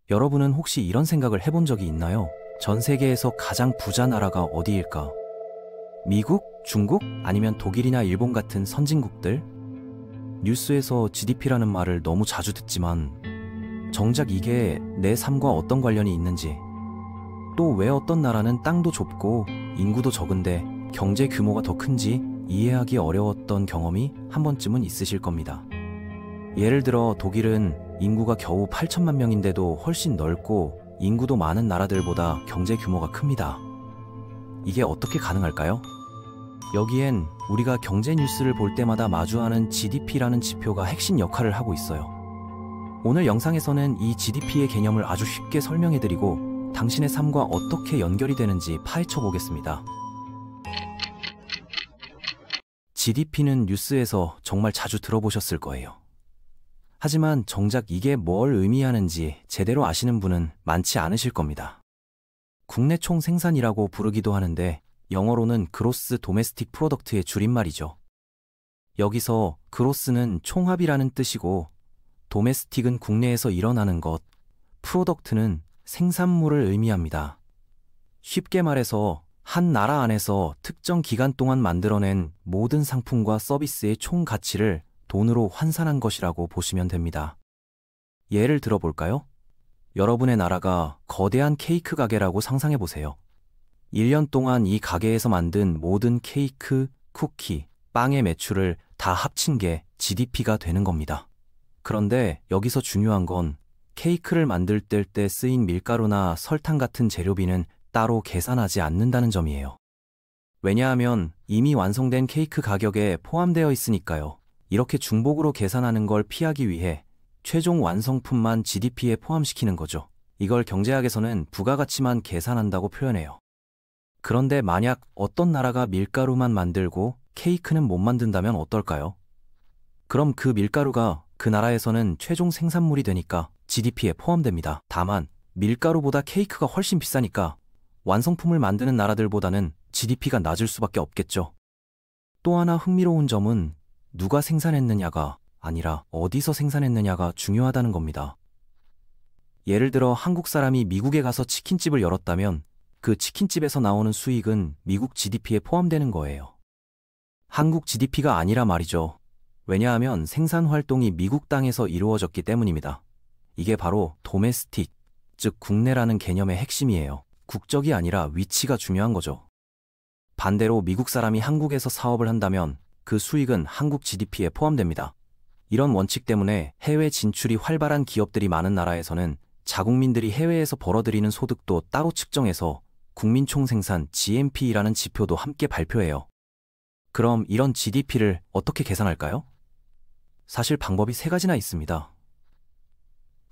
여러분은 혹시 이런 생각을 해본 적이 있나요? 전 세계에서 가장 부자 나라가 어디일까? 미국? 중국? 아니면 독일이나 일본 같은 선진국들? 뉴스에서 GDP라는 말을 너무 자주 듣지만 정작 이게 내 삶과 어떤 관련이 있는지, 또 왜 어떤 나라는 땅도 좁고 인구도 적은데 경제 규모가 더 큰지 이해하기 어려웠던 경험이 한 번쯤은 있으실 겁니다. 예를 들어 독일은 인구가 겨우 8천만 명인데도 훨씬 넓고 인구도 많은 나라들보다 경제 규모가 큽니다. 이게 어떻게 가능할까요? 여기엔 우리가 경제 뉴스를 볼 때마다 마주하는 GDP라는 지표가 핵심 역할을 하고 있어요. 오늘 영상에서는 이 GDP의 개념을 아주 쉽게 설명해드리고 당신의 삶과 어떻게 연결이 되는지 파헤쳐 보겠습니다. GDP는 뉴스에서 정말 자주 들어보셨을 거예요. 하지만 정작 이게 뭘 의미하는지 제대로 아시는 분은 많지 않으실 겁니다. 국내 총 생산이라고 부르기도 하는데 영어로는 그로스 도메스틱 프로덕트의 줄임말이죠. 여기서 그로스는 총합이라는 뜻이고 도메스틱은 국내에서 일어나는 것, 프로덕트는 생산물을 의미합니다. 쉽게 말해서 한 나라 안에서 특정 기간 동안 만들어낸 모든 상품과 서비스의 총 가치를 돈으로 환산한 것이라고 보시면 됩니다. 예를 들어볼까요? 여러분의 나라가 거대한 케이크 가게라고 상상해 보세요. 1년 동안 이 가게에서 만든 모든 케이크, 쿠키, 빵의 매출을 다 합친 게 GDP가 되는 겁니다. 그런데 여기서 중요한 건 케이크를 만들 때 쓰인 밀가루나 설탕 같은 재료비는 따로 계산하지 않는다는 점이에요. 왜냐하면 이미 완성된 케이크 가격에 포함되어 있으니까요. 이렇게 중복으로 계산하는 걸 피하기 위해 최종 완성품만 GDP에 포함시키는 거죠. 이걸 경제학에서는 부가가치만 계산한다고 표현해요. 그런데 만약 어떤 나라가 밀가루만 만들고 케이크는 못 만든다면 어떨까요? 그럼 그 밀가루가 그 나라에서는 최종 생산물이 되니까 GDP에 포함됩니다. 다만 밀가루보다 케이크가 훨씬 비싸니까 완성품을 만드는 나라들보다는 GDP가 낮을 수밖에 없겠죠. 또 하나 흥미로운 점은 누가 생산했느냐가 아니라 어디서 생산했느냐가 중요하다는 겁니다. 예를 들어 한국 사람이 미국에 가서 치킨집을 열었다면 그 치킨집에서 나오는 수익은 미국 GDP에 포함되는 거예요. 한국 GDP가 아니라 말이죠. 왜냐하면 생산 활동이 미국 땅에서 이루어졌기 때문입니다. 이게 바로 도메스틱, 즉 국내라는 개념의 핵심이에요. 국적이 아니라 위치가 중요한 거죠. 반대로 미국 사람이 한국에서 사업을 한다면 그 수익은 한국 GDP에 포함됩니다. 이런 원칙 때문에 해외 진출이 활발한 기업들이 많은 나라에서는 자국민들이 해외에서 벌어들이는 소득도 따로 측정해서 국민총생산 GNP라는 지표도 함께 발표해요. 그럼 이런 GDP를 어떻게 계산할까요? 사실 방법이 세 가지나 있습니다.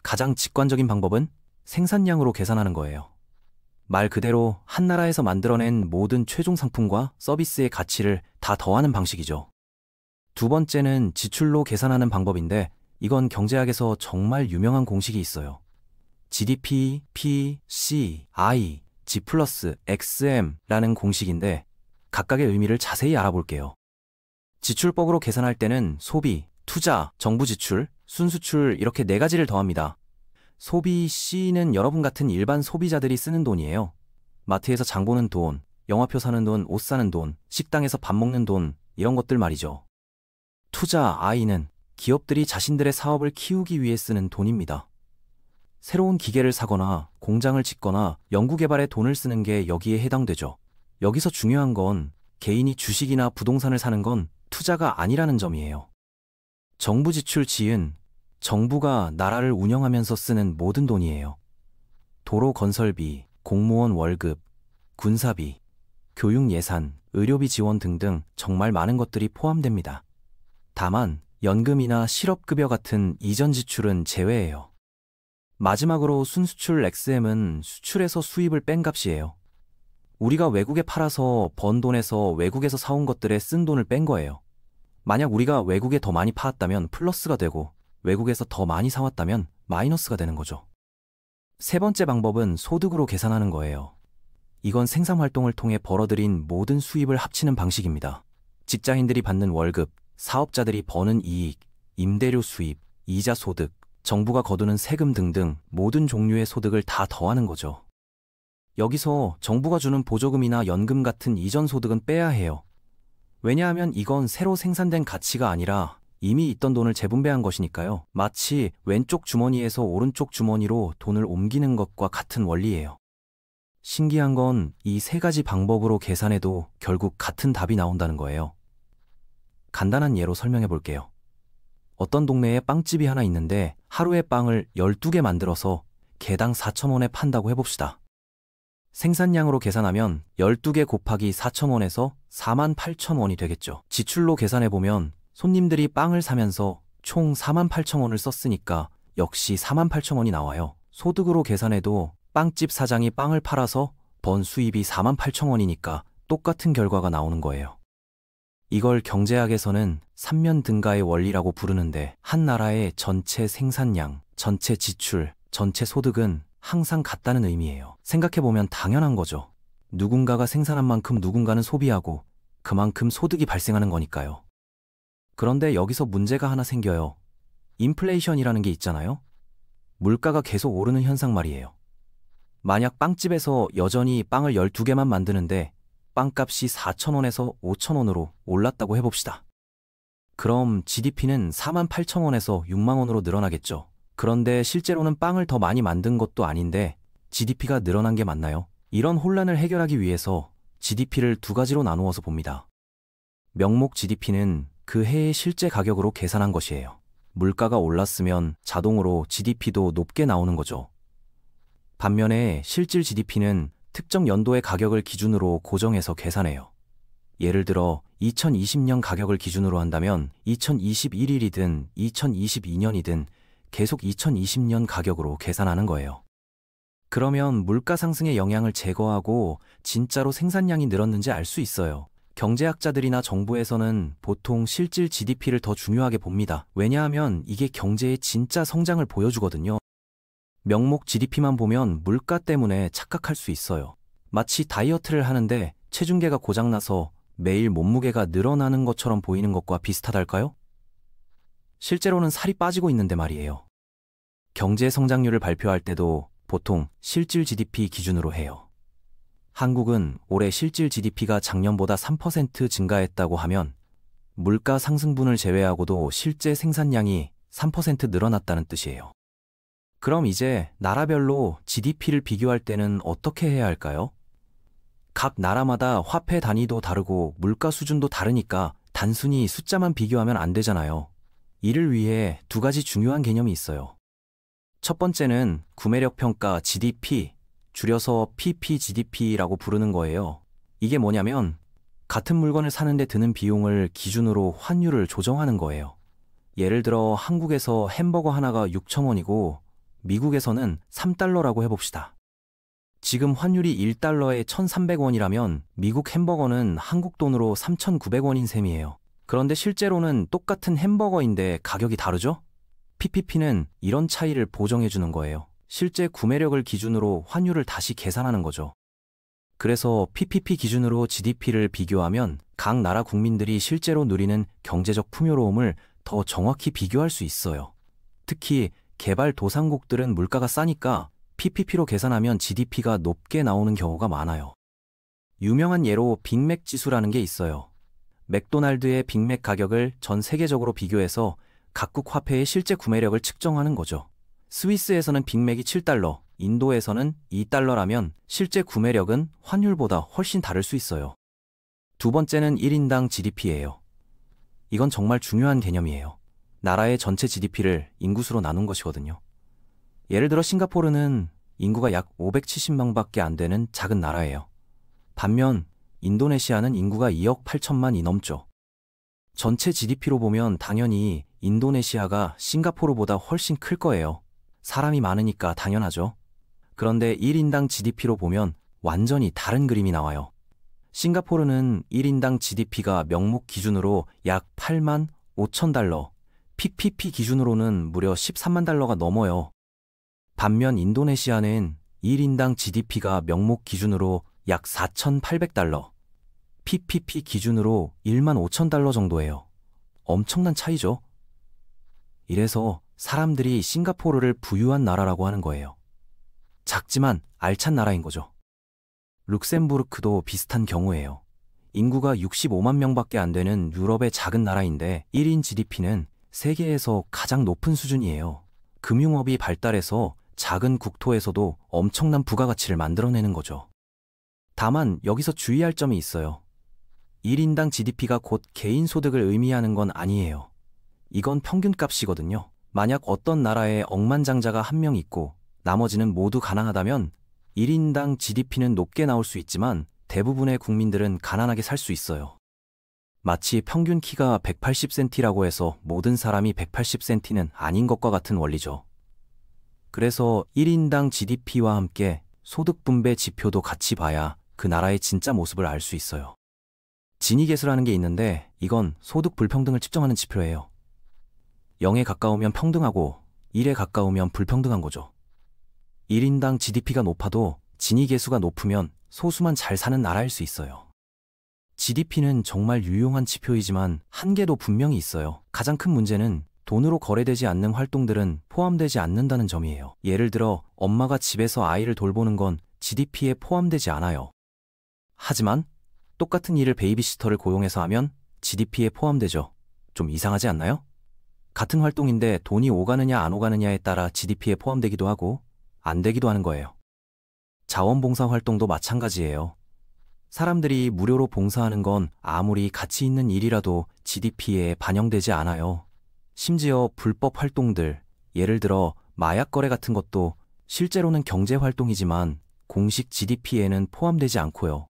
가장 직관적인 방법은 생산량으로 계산하는 거예요. 말 그대로 한 나라에서 만들어낸 모든 최종 상품과 서비스의 가치를 다 더하는 방식이죠. 두 번째는 지출로 계산하는 방법인데 이건 경제학에서 정말 유명한 공식이 있어요. GDP, P, C, I, G 플러스 XM라는 공식인데 각각의 의미를 자세히 알아볼게요. 지출법으로 계산할 때는 소비, 투자, 정부 지출, 순수출 이렇게 네 가지를 더합니다. 소비 C는 여러분 같은 일반 소비자들이 쓰는 돈이에요. 마트에서 장 보는 돈, 영화표 사는 돈, 옷 사는 돈, 식당에서 밥 먹는 돈 이런 것들 말이죠. 투자 I는 기업들이 자신들의 사업을 키우기 위해 쓰는 돈입니다. 새로운 기계를 사거나 공장을 짓거나 연구개발에 돈을 쓰는 게 여기에 해당되죠. 여기서 중요한 건 개인이 주식이나 부동산을 사는 건 투자가 아니라는 점이에요. 정부 지출 G은 정부가 나라를 운영하면서 쓰는 모든 돈이에요. 도로 건설비, 공무원 월급, 군사비, 교육 예산, 의료비 지원 등등 정말 많은 것들이 포함됩니다. 다만 연금이나 실업급여 같은 이전 지출은 제외예요. 마지막으로 순수출 XM은 수출에서 수입을 뺀 값이에요. 우리가 외국에 팔아서 번 돈에서 외국에서 사온 것들에 쓴 돈을 뺀 거예요. 만약 우리가 외국에 더 많이 팔았다면 플러스가 되고 외국에서 더 많이 사왔다면 마이너스가 되는 거죠. 세 번째 방법은 소득으로 계산하는 거예요. 이건 생산활동을 통해 벌어들인 모든 수입을 합치는 방식입니다. 직장인들이 받는 월급, 사업자들이 버는 이익, 임대료 수입, 이자 소득, 정부가 거두는 세금 등등 모든 종류의 소득을 다 더하는 거죠. 여기서 정부가 주는 보조금이나 연금 같은 이전 소득은 빼야 해요. 왜냐하면 이건 새로 생산된 가치가 아니라 이미 있던 돈을 재분배한 것이니까요. 마치 왼쪽 주머니에서 오른쪽 주머니로 돈을 옮기는 것과 같은 원리예요. 신기한 건 이 세 가지 방법으로 계산해도 결국 같은 답이 나온다는 거예요. 간단한 예로 설명해 볼게요. 어떤 동네에 빵집이 하나 있는데 하루에 빵을 12개 만들어서 개당 4,000원에 판다고 해봅시다. 생산량으로 계산하면 12개 곱하기 4,000원에서 48,000원이 되겠죠. 지출로 계산해보면 손님들이 빵을 사면서 총 48,000원을 썼으니까 역시 48,000원이 나와요. 소득으로 계산해도 빵집 사장이 빵을 팔아서 번 수입이 48,000원이니까 똑같은 결과가 나오는 거예요. 이걸 경제학에서는 삼면 등가의 원리라고 부르는데 한 나라의 전체 생산량, 전체 지출, 전체 소득은 항상 같다는 의미예요. 생각해보면 당연한 거죠. 누군가가 생산한 만큼 누군가는 소비하고 그만큼 소득이 발생하는 거니까요. 그런데 여기서 문제가 하나 생겨요. 인플레이션이라는 게 있잖아요. 물가가 계속 오르는 현상 말이에요. 만약 빵집에서 여전히 빵을 12개만 만드는데 빵값이 4,000원에서 5,000원으로 올랐다고 해봅시다. 그럼 GDP는 48,000원에서 60,000원으로 늘어나겠죠. 그런데 실제로는 빵을 더 많이 만든 것도 아닌데 GDP가 늘어난 게 맞나요? 이런 혼란을 해결하기 위해서 GDP를 두 가지로 나누어서 봅니다. 명목 GDP는 그 해의 실제 가격으로 계산한 것이에요. 물가가 올랐으면 자동으로 GDP도 높게 나오는 거죠. 반면에 실질 GDP는 특정 연도의 가격을 기준으로 고정해서 계산해요. 예를 들어 2020년 가격을 기준으로 한다면 2021이든 2022년이든 계속 2020년 가격으로 계산하는 거예요. 그러면 물가 상승의 영향을 제거하고 진짜로 생산량이 늘었는지 알 수 있어요. 경제학자들이나 정부에서는 보통 실질 GDP를 더 중요하게 봅니다. 왜냐하면 이게 경제의 진짜 성장을 보여주거든요. 명목 GDP만 보면 물가 때문에 착각할 수 있어요. 마치 다이어트를 하는데 체중계가 고장나서 매일 몸무게가 늘어나는 것처럼 보이는 것과 비슷하달까요? 실제로는 살이 빠지고 있는데 말이에요. 경제 성장률을 발표할 때도 보통 실질 GDP 기준으로 해요. 한국은 올해 실질 GDP가 작년보다 3% 증가했다고 하면 물가 상승분을 제외하고도 실제 생산량이 3% 늘어났다는 뜻이에요. 그럼 이제 나라별로 GDP를 비교할 때는 어떻게 해야 할까요? 각 나라마다 화폐 단위도 다르고 물가 수준도 다르니까 단순히 숫자만 비교하면 안 되잖아요. 이를 위해 두 가지 중요한 개념이 있어요. 첫 번째는 구매력 평가 GDP, 줄여서 PPGDP라고 부르는 거예요. 이게 뭐냐면 같은 물건을 사는데 드는 비용을 기준으로 환율을 조정하는 거예요. 예를 들어 한국에서 햄버거 하나가 6,000원이고 미국에서는 3달러라고 해봅시다. 지금 환율이 1달러에 1,300원이라면 미국 햄버거는 한국 돈으로 3,900원인 셈이에요. 그런데 실제로는 똑같은 햄버거인데 가격이 다르죠? PPP는 이런 차이를 보정해주는 거예요. 실제 구매력을 기준으로 환율을 다시 계산하는 거죠. 그래서 PPP 기준으로 GDP를 비교하면 각 나라 국민들이 실제로 누리는 경제적 풍요로움을 더 정확히 비교할 수 있어요. 특히 개발도상국들은 물가가 싸니까 PPP로 계산하면 GDP가 높게 나오는 경우가 많아요. 유명한 예로 빅맥 지수라는 게 있어요. 맥도날드의 빅맥 가격을 전 세계적으로 비교해서 각국 화폐의 실제 구매력을 측정하는 거죠. 스위스에서는 빅맥이 7달러, 인도에서는 2달러라면 실제 구매력은 환율보다 훨씬 다를 수 있어요. 두 번째는 1인당 GDP예요. 이건 정말 중요한 개념이에요. 나라의 전체 GDP를 인구수로 나눈 것이거든요. 예를 들어 싱가포르는 인구가 약 570명밖에 안 되는 작은 나라예요. 반면 인도네시아는 인구가 2억 8천만이 넘죠. 전체 GDP로 보면 당연히 인도네시아가 싱가포르보다 훨씬 클 거예요. 사람이 많으니까 당연하죠. 그런데 1인당 GDP로 보면 완전히 다른 그림이 나와요. 싱가포르는 1인당 GDP가 명목 기준으로 약 8만 5천 달러, PPP 기준으로는 무려 13만 달러가 넘어요. 반면 인도네시아는 1인당 GDP가 명목 기준으로 약 4,800달러, PPP 기준으로 1만 5천 달러 정도예요. 엄청난 차이죠. 이래서 사람들이 싱가포르를 부유한 나라라고 하는 거예요. 작지만 알찬 나라인 거죠. 룩셈부르크도 비슷한 경우예요. 인구가 65만 명밖에 안 되는 유럽의 작은 나라인데 1인 GDP는 세계에서 가장 높은 수준이에요. 금융업이 발달해서 작은 국토에서도 엄청난 부가가치를 만들어내는 거죠. 다만 여기서 주의할 점이 있어요. 1인당 GDP가 곧 개인 소득을 의미하는 건 아니에요. 이건 평균값이거든요. 만약 어떤 나라에 억만장자가 한 명 있고 나머지는 모두 가난하다면 1인당 GDP는 높게 나올 수 있지만 대부분의 국민들은 가난하게 살 수 있어요. 마치 평균 키가 180cm라고 해서 모든 사람이 180cm는 아닌 것과 같은 원리죠. 그래서 1인당 GDP와 함께 소득 분배 지표도 같이 봐야 그 나라의 진짜 모습을 알 수 있어요. 지니계수라는 게 있는데 이건 소득 불평등을 측정하는 지표예요. 0에 가까우면 평등하고 1에 가까우면 불평등한 거죠. 1인당 GDP가 높아도 지니계수가 높으면 소수만 잘 사는 나라일 수 있어요. GDP는 정말 유용한 지표이지만 한계도 분명히 있어요. 가장 큰 문제는 돈으로 거래되지 않는 활동들은 포함되지 않는다는 점이에요. 예를 들어 엄마가 집에서 아이를 돌보는 건 GDP에 포함되지 않아요. 하지만 똑같은 일을 베이비시터를 고용해서 하면 GDP에 포함되죠. 좀 이상하지 않나요? 같은 활동인데 돈이 오가느냐 안 오가느냐에 따라 GDP에 포함되기도 하고 안 되기도 하는 거예요. 자원봉사 활동도 마찬가지예요. 사람들이 무료로 봉사하는 건 아무리 가치 있는 일이라도 GDP에 반영되지 않아요. 심지어 불법 활동들, 예를 들어 마약 거래 같은 것도 실제로는 경제 활동이지만 공식 GDP에는 포함되지 않고요.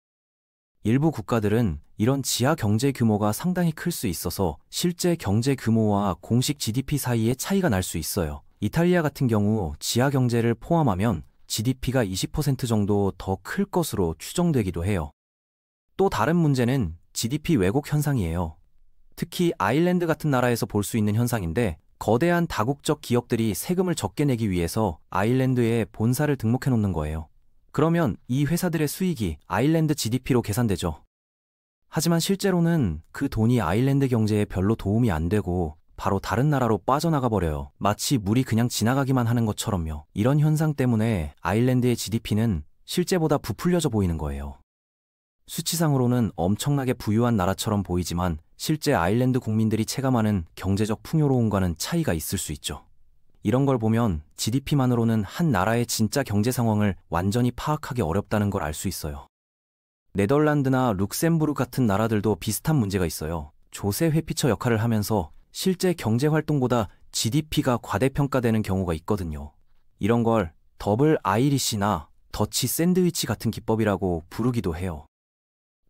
일부 국가들은 이런 지하 경제 규모가 상당히 클 수 있어서 실제 경제 규모와 공식 GDP 사이에 차이가 날 수 있어요. 이탈리아 같은 경우 지하 경제를 포함하면 GDP가 20% 정도 더 클 것으로 추정되기도 해요. 또 다른 문제는 GDP 왜곡 현상이에요. 특히 아일랜드 같은 나라에서 볼 수 있는 현상인데 거대한 다국적 기업들이 세금을 적게 내기 위해서 아일랜드에 본사를 등록해 놓는 거예요. 그러면 이 회사들의 수익이 아일랜드 GDP로 계산되죠. 하지만 실제로는 그 돈이 아일랜드 경제에 별로 도움이 안 되고 바로 다른 나라로 빠져나가 버려요. 마치 물이 그냥 지나가기만 하는 것처럼요. 이런 현상 때문에 아일랜드의 GDP는 실제보다 부풀려져 보이는 거예요. 수치상으로는 엄청나게 부유한 나라처럼 보이지만 실제 아일랜드 국민들이 체감하는 경제적 풍요로움과는 차이가 있을 수 있죠. 이런 걸 보면 GDP만으로는 한 나라의 진짜 경제 상황을 완전히 파악하기 어렵다는 걸 알 수 있어요. 네덜란드나 룩셈부르크 같은 나라들도 비슷한 문제가 있어요. 조세 회피처 역할을 하면서 실제 경제 활동보다 GDP가 과대평가되는 경우가 있거든요. 이런 걸 더블 아이리시나 더치 샌드위치 같은 기법이라고 부르기도 해요.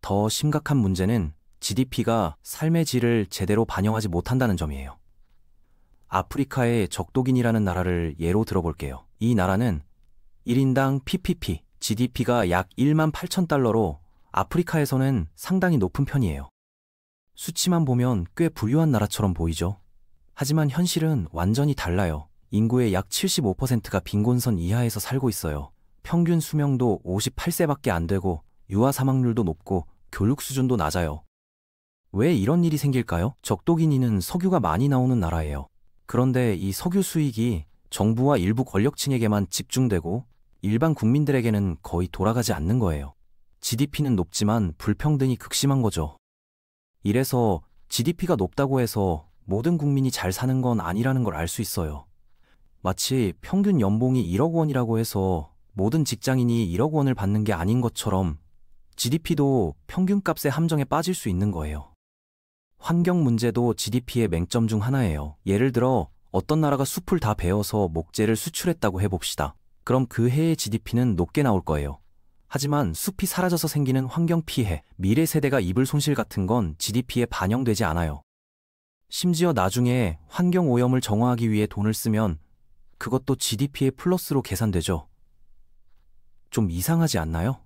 더 심각한 문제는 GDP가 삶의 질을 제대로 반영하지 못한다는 점이에요. 아프리카의 적도기니라는 나라를 예로 들어볼게요. 이 나라는 1인당 PPP, GDP가 약 1만 8천 달러로 아프리카에서는 상당히 높은 편이에요. 수치만 보면 꽤 부유한 나라처럼 보이죠. 하지만 현실은 완전히 달라요. 인구의 약 75%가 빈곤선 이하에서 살고 있어요. 평균 수명도 58세밖에 안 되고 유아 사망률도 높고 교육 수준도 낮아요. 왜 이런 일이 생길까요? 적도기니는 석유가 많이 나오는 나라예요. 그런데 이 석유 수익이 정부와 일부 권력층에게만 집중되고 일반 국민들에게는 거의 돌아가지 않는 거예요. GDP는 높지만 불평등이 극심한 거죠. 이래서 GDP가 높다고 해서 모든 국민이 잘 사는 건 아니라는 걸 알 수 있어요. 마치 평균 연봉이 1억 원이라고 해서 모든 직장인이 1억 원을 받는 게 아닌 것처럼 GDP도 평균값의 함정에 빠질 수 있는 거예요. 환경 문제도 GDP의 맹점 중 하나예요. 예를 들어 어떤 나라가 숲을 다 베어서 목재를 수출했다고 해봅시다. 그럼 그 해의 GDP는 높게 나올 거예요. 하지만 숲이 사라져서 생기는 환경 피해, 미래 세대가 입을 손실 같은 건 GDP에 반영되지 않아요. 심지어 나중에 환경 오염을 정화하기 위해 돈을 쓰면 그것도 GDP의 플러스로 계산되죠. 좀 이상하지 않나요?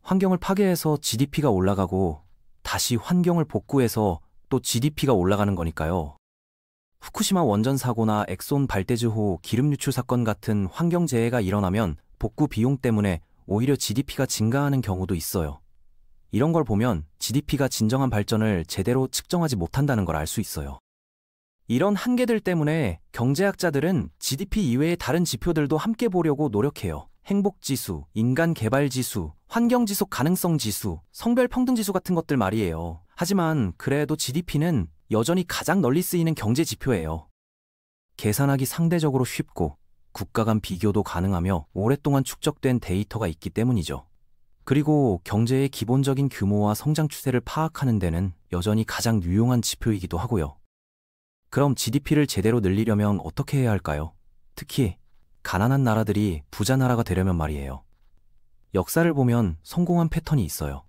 환경을 파괴해서 GDP가 올라가고 다시 환경을 복구해서 또 GDP가 올라가는 거니까요. 후쿠시마 원전 사고나 엑손 발대즈호 기름 유출 사건 같은 환경재해가 일어나면 복구 비용 때문에 오히려 GDP가 증가하는 경우도 있어요. 이런 걸 보면 GDP가 진정한 발전을 제대로 측정하지 못한다는 걸 알 수 있어요. 이런 한계들 때문에 경제학자들은 GDP 이외의 다른 지표들도 함께 보려고 노력해요. 행복지수, 인간개발지수, 환경지속 가능성지수, 성별평등지수 같은 것들 말이에요. 하지만 그래도 GDP는 여전히 가장 널리 쓰이는 경제지표예요. 계산하기 상대적으로 쉽고 국가 간 비교도 가능하며 오랫동안 축적된 데이터가 있기 때문이죠. 그리고 경제의 기본적인 규모와 성장 추세를 파악하는 데는 여전히 가장 유용한 지표이기도 하고요. 그럼 GDP를 제대로 늘리려면 어떻게 해야 할까요? 특히 가난한 나라들이 부자 나라가 되려면 말이에요. 역사를 보면 성공한 패턴이 있어요.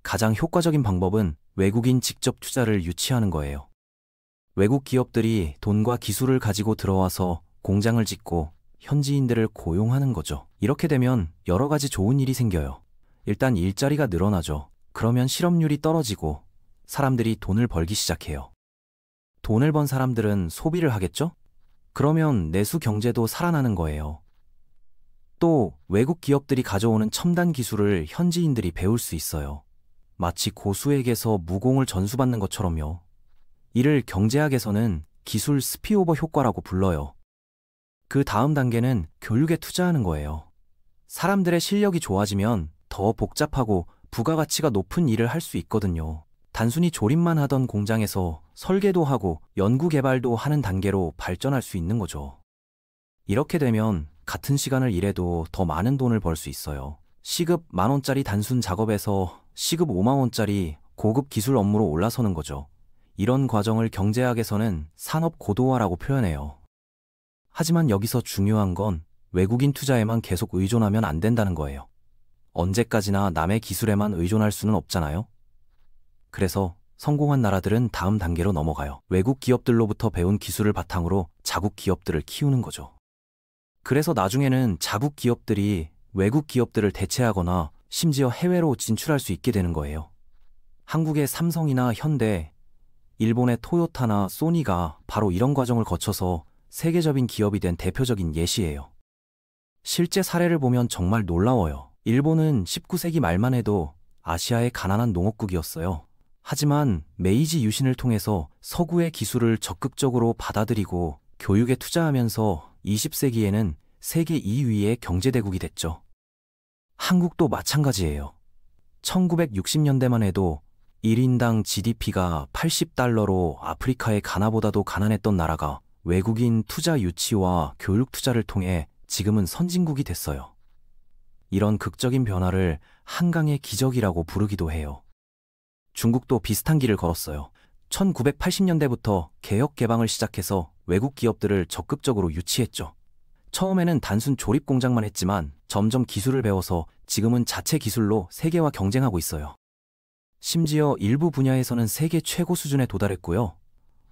가장 효과적인 방법은 외국인 직접 투자를 유치하는 거예요. 외국 기업들이 돈과 기술을 가지고 들어와서 공장을 짓고 현지인들을 고용하는 거죠. 이렇게 되면 여러 가지 좋은 일이 생겨요. 일단 일자리가 늘어나죠. 그러면 실업률이 떨어지고 사람들이 돈을 벌기 시작해요. 돈을 번 사람들은 소비를 하겠죠? 그러면 내수 경제도 살아나는 거예요. 또 외국 기업들이 가져오는 첨단 기술을 현지인들이 배울 수 있어요. 마치 고수에게서 무공을 전수받는 것처럼요. 이를 경제학에서는 기술 스피오버 효과라고 불러요. 그 다음 단계는 교육에 투자하는 거예요. 사람들의 실력이 좋아지면 더 복잡하고 부가가치가 높은 일을 할 수 있거든요. 단순히 조립만 하던 공장에서 설계도 하고 연구개발도 하는 단계로 발전할 수 있는 거죠. 이렇게 되면 같은 시간을 일해도 더 많은 돈을 벌 수 있어요. 시급 10,000원짜리 단순 작업에서 시급 50,000원짜리 고급 기술 업무로 올라서는 거죠. 이런 과정을 경제학에서는 산업 고도화라고 표현해요. 하지만 여기서 중요한 건 외국인 투자에만 계속 의존하면 안 된다는 거예요. 언제까지나 남의 기술에만 의존할 수는 없잖아요. 그래서 성공한 나라들은 다음 단계로 넘어가요. 외국 기업들로부터 배운 기술을 바탕으로 자국 기업들을 키우는 거죠. 그래서 나중에는 자국 기업들이 외국 기업들을 대체하거나 심지어 해외로 진출할 수 있게 되는 거예요. 한국의 삼성이나 현대, 일본의 토요타나 소니가 바로 이런 과정을 거쳐서 세계적인 기업이 된 대표적인 예시예요. 실제 사례를 보면 정말 놀라워요. 일본은 19세기 말만 해도 아시아의 가난한 농업국이었어요. 하지만 메이지 유신을 통해서 서구의 기술을 적극적으로 받아들이고 교육에 투자하면서 20세기에는 세계 2위의 경제대국이 됐죠. 한국도 마찬가지예요. 1960년대만 해도 1인당 GDP가 80달러로 아프리카의 가나보다도 가난했던 나라가 외국인 투자 유치와 교육 투자를 통해 지금은 선진국이 됐어요. 이런 극적인 변화를 한강의 기적이라고 부르기도 해요. 중국도 비슷한 길을 걸었어요. 1980년대부터 개혁 개방을 시작해서 외국 기업들을 적극적으로 유치했죠. 처음에는 단순 조립 공장만 했지만 점점 기술을 배워서 지금은 자체 기술로 세계와 경쟁하고 있어요. 심지어 일부 분야에서는 세계 최고 수준에 도달했고요.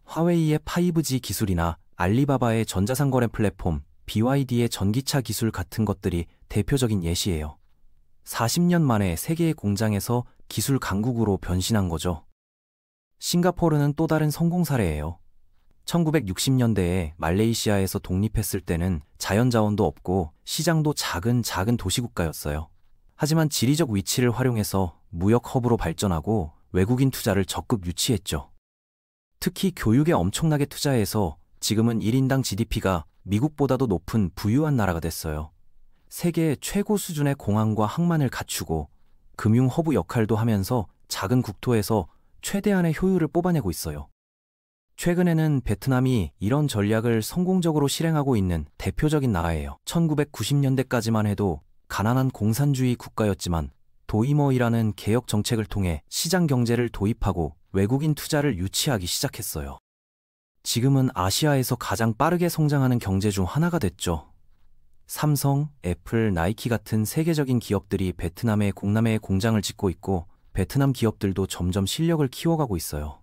화웨이의 5G 기술이나 알리바바의 전자상거래 플랫폼, BYD의 전기차 기술 같은 것들이 대표적인 예시예요. 40년 만에 세계의 공장에서 기술 강국으로 변신한 거죠. 싱가포르는 또 다른 성공 사례예요. 1960년대에 말레이시아에서 독립했을 때는 자연자원도 없고 시장도 작은 도시국가였어요. 하지만 지리적 위치를 활용해서 무역 허브로 발전하고 외국인 투자를 적극 유치했죠. 특히 교육에 엄청나게 투자해서 지금은 1인당 GDP가 미국보다도 높은 부유한 나라가 됐어요. 세계 최고 수준의 공항과 항만을 갖추고 금융 허브 역할도 하면서 작은 국토에서 최대한의 효율을 뽑아내고 있어요. 최근에는 베트남이 이런 전략을 성공적으로 실행하고 있는 대표적인 나라예요. 1990년대까지만 해도 가난한 공산주의 국가였지만 도이머이라는 개혁 정책을 통해 시장 경제를 도입하고 외국인 투자를 유치하기 시작했어요. 지금은 아시아에서 가장 빠르게 성장하는 경제 중 하나가 됐죠. 삼성, 애플, 나이키 같은 세계적인 기업들이 베트남의 공남에 공장을 짓고 있고 베트남 기업들도 점점 실력을 키워가고 있어요.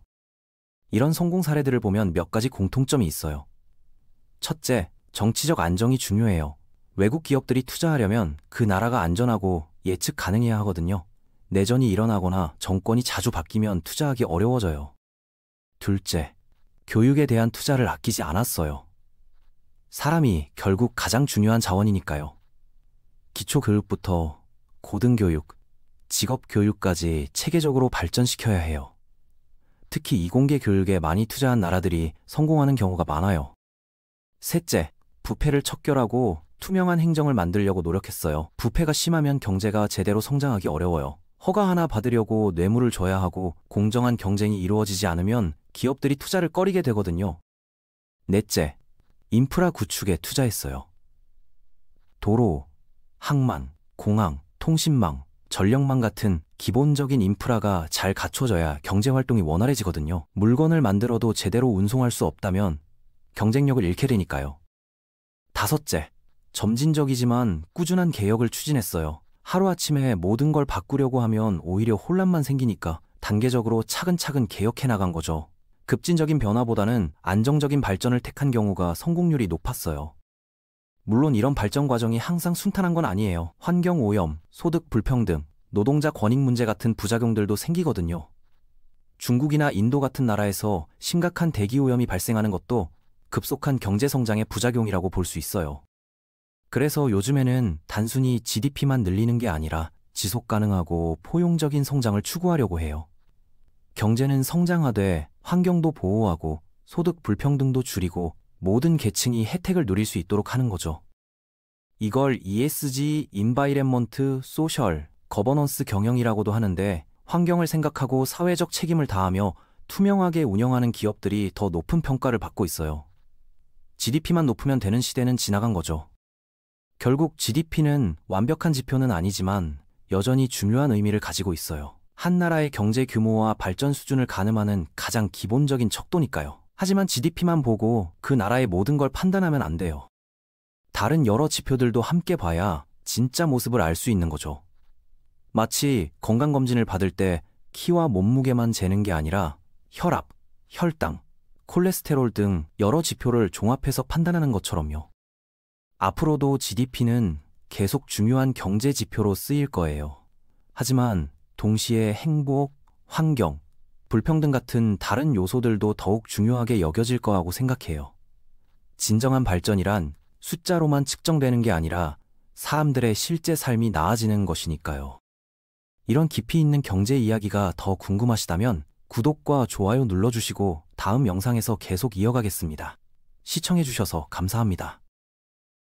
이런 성공 사례들을 보면 몇 가지 공통점이 있어요. 첫째, 정치적 안정이 중요해요. 외국 기업들이 투자하려면 그 나라가 안전하고 예측 가능해야 하거든요. 내전이 일어나거나 정권이 자주 바뀌면 투자하기 어려워져요. 둘째, 교육에 대한 투자를 아끼지 않았어요. 사람이 결국 가장 중요한 자원이니까요. 기초교육부터 고등교육, 직업교육까지 체계적으로 발전시켜야 해요. 특히 이공계 교육에 많이 투자한 나라들이 성공하는 경우가 많아요. 셋째, 부패를 척결하고 투명한 행정을 만들려고 노력했어요. 부패가 심하면 경제가 제대로 성장하기 어려워요. 허가 하나 받으려고 뇌물을 줘야 하고 공정한 경쟁이 이루어지지 않으면 기업들이 투자를 꺼리게 되거든요. 넷째, 인프라 구축에 투자했어요. 도로, 항만, 공항, 통신망, 전력망 같은 기본적인 인프라가 잘 갖춰져야 경제활동이 원활해지거든요. 물건을 만들어도 제대로 운송할 수 없다면 경쟁력을 잃게 되니까요. 다섯째, 점진적이지만 꾸준한 개혁을 추진했어요. 하루아침에 모든 걸 바꾸려고 하면 오히려 혼란만 생기니까 단계적으로 차근차근 개혁해 나간 거죠. 급진적인 변화보다는 안정적인 발전을 택한 경우가 성공률이 높았어요. 물론 이런 발전 과정이 항상 순탄한 건 아니에요. 환경 오염, 소득 불평등, 노동자 권익 문제 같은 부작용들도 생기거든요. 중국이나 인도 같은 나라에서 심각한 대기 오염이 발생하는 것도 급속한 경제 성장의 부작용이라고 볼 수 있어요. 그래서 요즘에는 단순히 GDP만 늘리는 게 아니라 지속 가능하고 포용적인 성장을 추구하려고 해요. 경제는 성장하되 환경도 보호하고 소득 불평등도 줄이고 모든 계층이 혜택을 누릴 수 있도록 하는 거죠. 이걸 ESG, Environment, Social, Governance 경영이라고도 하는데 환경을 생각하고 사회적 책임을 다하며 투명하게 운영하는 기업들이 더 높은 평가를 받고 있어요. GDP만 높으면 되는 시대는 지나간 거죠. 결국 GDP는 완벽한 지표는 아니지만 여전히 중요한 의미를 가지고 있어요. 한 나라의 경제 규모와 발전 수준을 가늠하는 가장 기본적인 척도니까요. 하지만 GDP만 보고 그 나라의 모든 걸 판단하면 안 돼요. 다른 여러 지표들도 함께 봐야 진짜 모습을 알 수 있는 거죠. 마치 건강검진을 받을 때 키와 몸무게만 재는 게 아니라 혈압, 혈당, 콜레스테롤 등 여러 지표를 종합해서 판단하는 것처럼요. 앞으로도 GDP는 계속 중요한 경제 지표로 쓰일 거예요. 하지만 동시에 행복, 환경, 불평등 같은 다른 요소들도 더욱 중요하게 여겨질 거라고 생각해요. 진정한 발전이란 숫자로만 측정되는 게 아니라 사람들의 실제 삶이 나아지는 것이니까요. 이런 깊이 있는 경제 이야기가 더 궁금하시다면 구독과 좋아요 눌러주시고 다음 영상에서 계속 이어가겠습니다. 시청해주셔서 감사합니다.